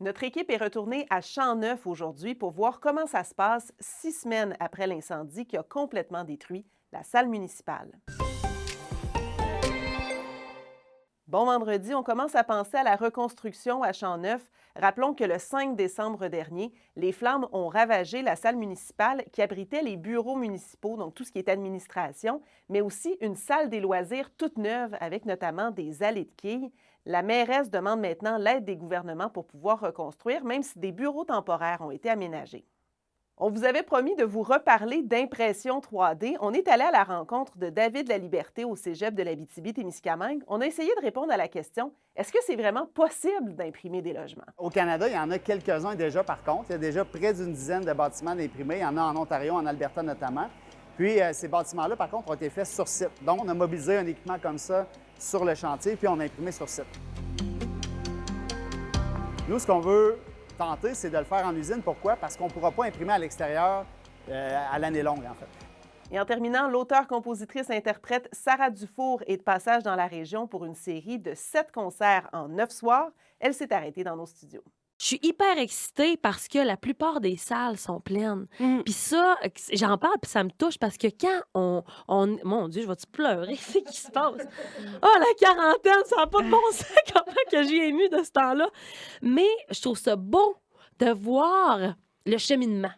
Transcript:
Notre équipe est retournée à Champ-Neuf aujourd'hui pour voir comment ça se passe 6 semaines après l'incendie qui a complètement détruit la salle municipale. Bon vendredi, on commence à penser à la reconstruction à Champ-Neuf. Rappelons que le 5 décembre dernier, les flammes ont ravagé la salle municipale qui abritait les bureaux municipaux, donc tout ce qui est administration, mais aussi une salle des loisirs toute neuve avec notamment des allées de quilles. La mairesse demande maintenant l'aide des gouvernements pour pouvoir reconstruire, même si des bureaux temporaires ont été aménagés. On vous avait promis de vous reparler d'impression 3D. On est allé à la rencontre de David Laliberté au Cégep de l'Abitibi-Témiscamingue. On a essayé de répondre à la question, est-ce que c'est vraiment possible d'imprimer des logements? Au Canada, il y en a quelques-uns déjà, par contre. Il y a déjà près d'une dizaine de bâtiments d'imprimés. Il y en a en Ontario, en Alberta notamment. Puis, ces bâtiments-là, par contre, ont été faits sur site. Donc, on a mobilisé un équipement comme ça sur le chantier, puis on a imprimé sur site. Nous, ce qu'on veut tenter, c'est de le faire en usine. Pourquoi? Parce qu'on ne pourra pas imprimer à l'extérieur à l'année longue, en fait. Et en terminant, l'auteure-compositrice-interprète Sarah Dufour est de passage dans la région pour une série de 7 concerts en 9 soirs. Elle s'est arrêtée dans nos studios. Je suis hyper excitée parce que la plupart des salles sont pleines. Mhm. Puis ça, j'en parle puis ça me touche parce que quand mon Dieu, je vais-tu pleurer? C'est qui se passe? Oh, la quarantaine, ça n'a pas de bon sens comment que j'ai ému de ce temps-là. Mais je trouve ça beau de voir le cheminement.